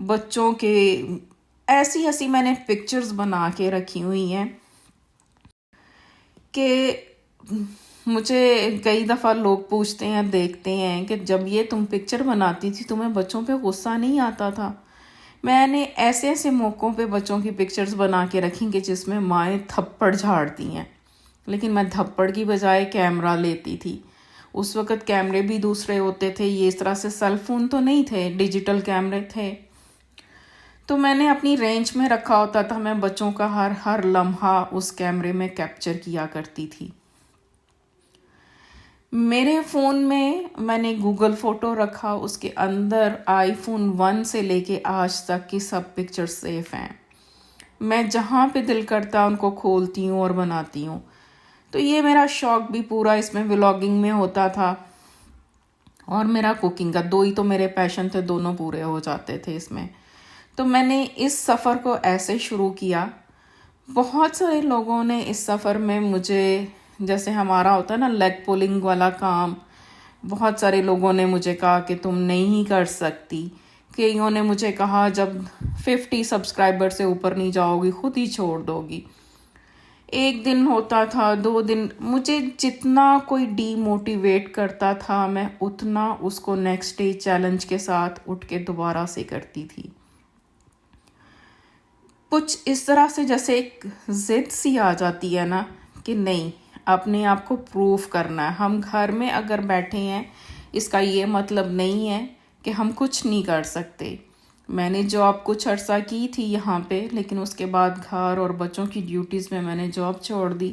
بچوں کے ایسی ایسی میں نے پکچرز بنا کے رکھی ہوئی ہیں کہ مجھے کئی دفعہ لوگ پوچھتے ہیں، دیکھتے ہیں کہ جب یہ تم پکچر بناتی تھی تمہیں بچوں پہ غصہ نہیں آتا تھا؟ میں نے ایسے ایسے موقعوں پہ بچوں کی پکچرز بنا کے رکھی کہ جس میں مائیں تھپڑ جھاڑتی ہیں، لیکن میں تھپڑ کی بجائے کیمرہ لیتی تھی۔ اس وقت کیمرے بھی دوسرے ہوتے تھے، یہ اس طرح سے سیل فون تو نہیں تھے، ڈیجیٹل کیمرے تھے، تو میں نے اپنی رینج میں رکھا ہوتا تھا، میں بچوں کا ہر لمحہ اس کیمرے میں کیپچر کیا کرتی تھی۔ میرے فون میں نے گوگل فوٹو رکھا، اس کے اندر آئی فون 1 سے لے کے آج تک کی سب پکچر سیف ہیں، میں جہاں پہ دل کرتا ان کو کھولتی ہوں اور بناتی ہوں۔ تو یہ میرا شوق بھی پورا اس میں ولاگنگ میں ہوتا تھا، اور میرا کوکنگ کا، دو ہی تو میرے پیشن تھے، دونوں پورے ہو جاتے تھے اس میں۔ تو میں نے اس سفر کو ایسے شروع کیا۔ بہت سارے لوگوں نے اس سفر میں مجھے، جیسے ہمارا ہوتا ہے نا لیگ پولنگ والا کام، بہت سارے لوگوں نے مجھے کہا کہ تم نہیں کر سکتی، کئیوں نے مجھے کہا جب 50 سبسکرائبر سے اوپر نہیں جاؤ گی خود ہی چھوڑ دو گی۔ ایک دن ہوتا تھا، 2 دن، مجھے جتنا کوئی ڈی موٹیویٹ کرتا تھا میں اتنا اس کو نیکسٹ ڈے چیلنج کے ساتھ اٹھ کے دوبارہ سے کرتی تھی۔ کچھ اس طرح سے جیسے ایک ضد سی آ جاتی ہے نا کہ نہیں، اپنے آپ کو پروف کرنا ہے۔ ہم گھر میں اگر بیٹھے ہیں اس کا یہ مطلب نہیں ہے کہ ہم کچھ نہیں کر سکتے۔ میں نے جاب کچھ عرصہ کی تھی یہاں پہ، لیکن اس کے بعد گھر اور بچوں کی ڈیوٹیز میں نے جاب چھوڑ دی،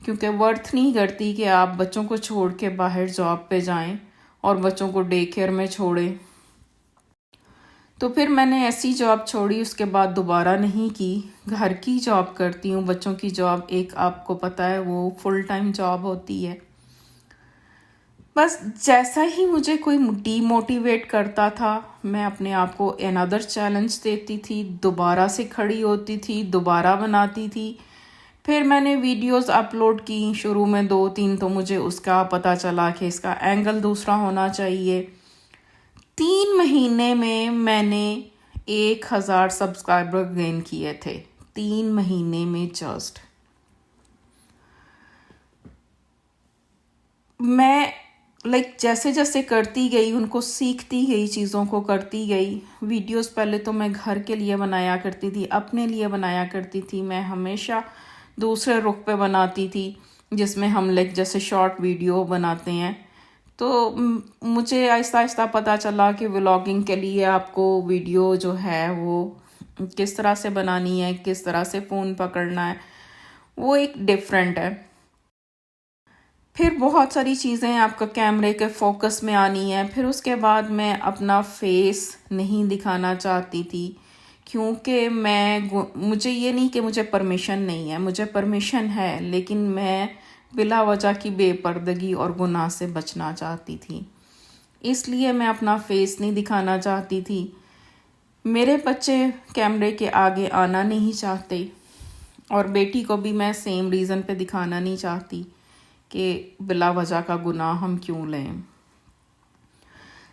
کیونکہ ورتھ نہیں کرتی کہ آپ بچوں کو چھوڑ کے باہر جاب پہ جائیں اور بچوں کو ڈے کیئر میں چھوڑیں۔ تو پھر میں نے ایسی جاب چھوڑی، اس کے بعد دوبارہ نہیں کی۔ گھر کی جاب کرتی ہوں، بچوں کی جاب ایک آپ کو پتہ ہے وہ فل ٹائم جاب ہوتی ہے۔ بس جیسا ہی مجھے کوئی ڈی موٹیویٹ کرتا تھا میں اپنے آپ کو another چیلنج دیتی تھی، دوبارہ سے کھڑی ہوتی تھی، دوبارہ بناتی تھی۔ پھر میں نے ویڈیوز اپلوڈ کی، شروع میں 2-3 تو مجھے اس کا پتہ چلا کہ اس کا اینگل دوسرا ہونا چاہیے۔ 3 مہینے میں نے 1000 سبسکرائبر گین کیے تھے، 3 مہینے میں جسٹ۔ میں جیسے جیسے کرتی گئی ان کو سیکھتی گئی، چیزوں کو کرتی گئی۔ ویڈیوز پہلے تو میں گھر کے لیے بنایا کرتی تھی، اپنے لیے بنایا کرتی تھی، میں ہمیشہ دوسرے رخ پہ بناتی تھی جس میں ہم جیسے شارٹ ویڈیو بناتے ہیں۔ تو مجھے آہستہ آہستہ پتہ چلا کہ ولاگنگ کے لیے آپ کو ویڈیو جو ہے وہ کس طرح سے بنانی ہے، کس طرح سے فون پکڑنا ہے، وہ ایک ڈیفرنٹ ہے۔ پھر بہت ساری چیزیں آپ کا کیمرے کے فوکس میں آنی ہے۔ پھر اس کے بعد میں اپنا فیس نہیں دکھانا چاہتی تھی، کیونکہ مجھے یہ نہیں کہ مجھے پرمیشن نہیں ہے، مجھے پرمیشن ہے، لیکن میں بلا وجہ کی بے پردگی اور گناہ سے بچنا چاہتی تھی، اس لیے میں اپنا فیس نہیں دکھانا چاہتی تھی۔ میرے بچے کیمرے کے آگے آنا نہیں چاہتے، اور بیٹی کو بھی میں سیم ریزن پہ دکھانا نہیں چاہتی کہ بلا وجہ کا گناہ ہم کیوں لیں۔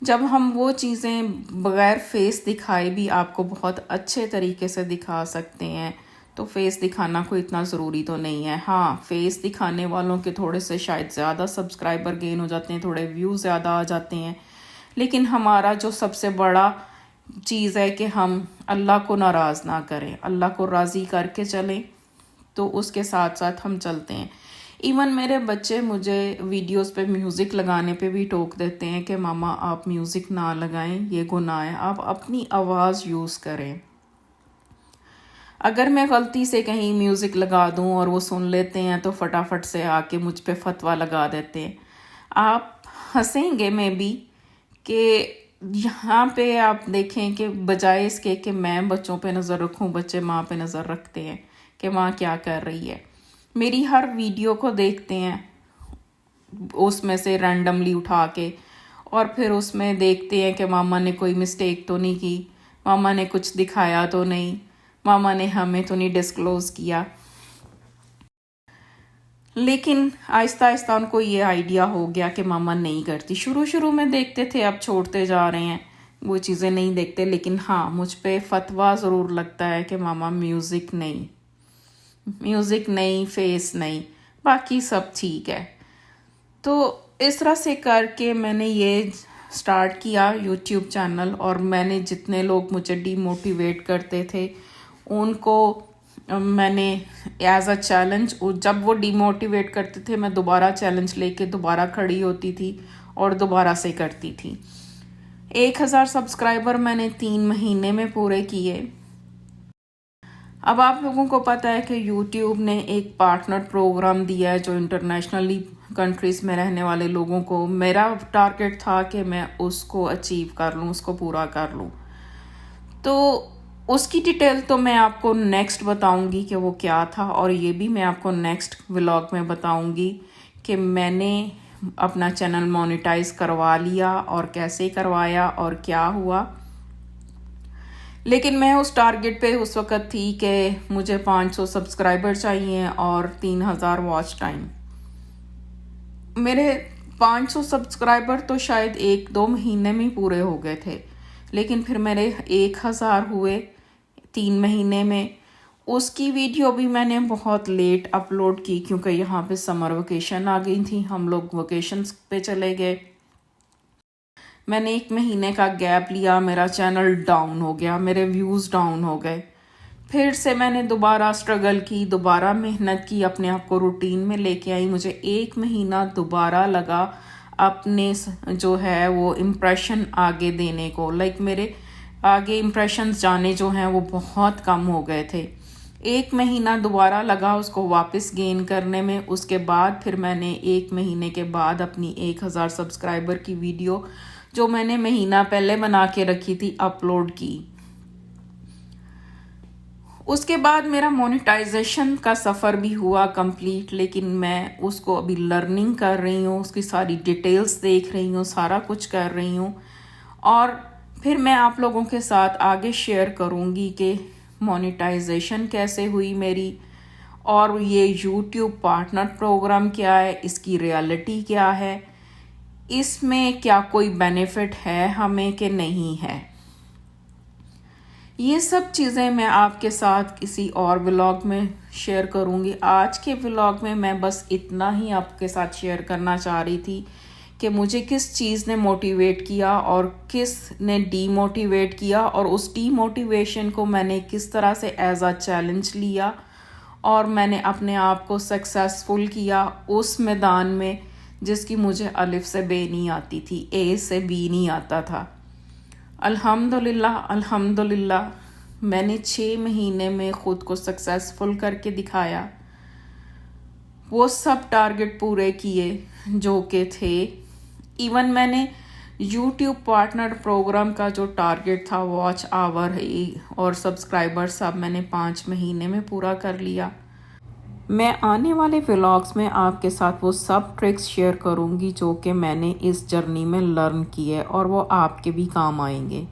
جب ہم وہ چیزیں بغیر فیس دکھائے بھی آپ کو بہت اچھے طریقے سے دکھا سکتے ہیں تو فیس دکھانا کوئی اتنا ضروری تو نہیں ہے۔ ہاں، فیس دکھانے والوں کے تھوڑے سے شاید زیادہ سبسکرائبر گین ہو جاتے ہیں، تھوڑے ویوز زیادہ آ جاتے ہیں، لیکن ہمارا جو سب سے بڑا چیز ہے کہ ہم اللہ کو ناراض نہ کریں، اللہ کو راضی کر کے چلیں، تو اس کے ساتھ ساتھ ہم چلتے ہیں۔ ایون میرے بچے مجھے ویڈیوز پہ میوزک لگانے پہ بھی ٹوک دیتے ہیں کہ ماما آپ میوزک نہ لگائیں، یہ گناہ ہے، آپ اپنی آواز یوز کریں۔ اگر میں غلطی سے کہیں میوزک لگا دوں اور وہ سن لیتے ہیں تو فٹافٹ سے آ کے مجھ پہ فتویٰ لگا دیتے ہیں۔ آپ ہنسیں گے میں بھی کہ یہاں پہ آپ دیکھیں کہ بجائے اس کے کہ میں بچوں پہ نظر رکھوں، بچے ماں پہ نظر رکھتے ہیں کہ ماں کیا کر رہی ہے۔ میری ہر ویڈیو کو دیکھتے ہیں، اس میں سے رینڈملی اٹھا کے، اور پھر اس میں دیکھتے ہیں کہ ماما نے کوئی مسٹیک تو نہیں کی، ماما نے کچھ دکھایا تو نہیں، ماما نے ہمیں تو نہیں ڈسکلوز کیا۔ لیکن آہستہ آہستہ ان کو یہ آئیڈیا ہو گیا کہ ماما نہیں کرتی۔ شروع میں دیکھتے تھے، اب چھوڑتے جا رہے ہیں، وہ چیزیں نہیں دیکھتے. لیکن ہاں مجھ پہ فتویٰ ضرور لگتا ہے کہ ماما میوزک نہیں, فیس نہیں, باقی سب ٹھیک ہے. تو اس طرح سے کر کے میں نے یہ سٹارٹ کیا یوٹیوب چینل. اور میں نے جتنے لوگ مجھے ڈی موٹیویٹ کرتے تھے ان کو میں نے ایز اے چیلنج, جب وہ ڈی موٹیویٹ کرتے تھے میں دوبارہ چیلنج لے کے دوبارہ کھڑی ہوتی تھی اور دوبارہ سے کرتی تھی. 1000 سبسکرائبر میں نے 3 مہینے میں پورے کیے. اب آپ لوگوں کو پتہ ہے کہ یوٹیوب نے ایک پارٹنر پروگرام دیا ہے جو انٹرنیشنلی کنٹریز میں رہنے والے لوگوں کو. میرا ٹارگٹ تھا کہ میں اس کو اچیو کر لوں, اس کو پورا کر لوں. تو اس کی ڈیٹیل تو میں آپ کو نیکسٹ بتاؤں گی کہ وہ کیا تھا, اور یہ بھی میں آپ کو نیکسٹ ولاگ میں بتاؤں گی کہ میں نے اپنا چینل مونیٹائز کروا لیا اور کیسے کروایا اور کیا ہوا. لیکن میں اس ٹارگٹ پہ اس وقت تھی کہ مجھے 500 سبسکرائبر چاہیے اور 3000 واچ ٹائم. میرے 500 سبسکرائبر تو شاید 1-2 مہینے میں پورے ہو گئے تھے, لیکن پھر میرے 1000 ہوئے 3 مہینے میں. اس کی ویڈیو بھی میں نے بہت لیٹ اپلوڈ کی کیونکہ یہاں پہ سمر ویکیشن آ گئی تھی, ہم لوگ ویکیشنز پہ چلے گئے. میں نے 1 مہینے کا گیپ لیا, میرا چینل ڈاؤن ہو گیا, میرے ویوز ڈاؤن ہو گئے. پھر سے میں نے دوبارہ اسٹرگل کی, دوبارہ محنت کی, اپنے آپ کو روٹین میں لے کے آئی. مجھے 1 مہینہ دوبارہ لگا اپنے جو ہے وہ امپریشن آگے دینے کو. میرے آگے امپریشنز جانے جو ہیں وہ بہت کم ہو گئے تھے. 1 مہینہ دوبارہ لگا اس کو واپس گین کرنے میں. اس کے بعد پھر میں نے 1 مہینے کے بعد اپنی 1000 سبسکرائبر کی ویڈیو جو میں نے مہینہ پہلے بنا کے رکھی تھی اپلوڈ کی. اس کے بعد میرا مونیٹائزیشن کا سفر بھی ہوا کمپلیٹ, لیکن میں اس کو ابھی لرننگ کر رہی ہوں, اس کی ساری ڈیٹیلز دیکھ رہی ہوں, سارا کچھ کر رہی ہوں. اور پھر میں آپ لوگوں کے ساتھ آگے شیئر کروں گی کہ مونیٹائزیشن کیسے ہوئی میری, اور یہ یوٹیوب پارٹنر پروگرام کیا ہے, اس کی ریالٹی کیا ہے, اس میں کیا کوئی بینیفٹ ہے ہمیں کہ نہیں ہے. یہ سب چیزیں میں آپ کے ساتھ کسی اور ولاگ میں شیئر کروں گی. آج کے ولاگ میں میں بس اتنا ہی آپ کے ساتھ شیئر کرنا چاہ رہی تھی کہ مجھے کس چیز نے موٹیویٹ کیا اور کس نے ڈی موٹیویٹ کیا, اور اس ڈی موٹیویشن کو میں نے کس طرح سے ایز اے چیلنج لیا اور میں نے اپنے آپ کو سکسیسفل کیا اس میدان میں جس کی مجھے الف سے بے نہیں آتی تھی, اے سے بی نہیں آتا تھا. الحمدللہ میں نے 6 مہینے میں خود کو سکسیسفل کر کے دکھایا. وہ سب ٹارگٹ پورے کیے جو کہ تھے. ایون میں نے یوٹیوب پارٹنر پروگرام کا جو ٹارگٹ تھا واچ آور اور سبسکرائبر سب میں نے 5 مہینے میں پورا کر لیا. میں آنے والے ولاگز میں آپ کے ساتھ وہ سب ٹرکس شیئر کروں گی جو کہ میں نے اس جرنی میں لرن کی ہے, اور وہ آپ کے بھی کام آئیں گے.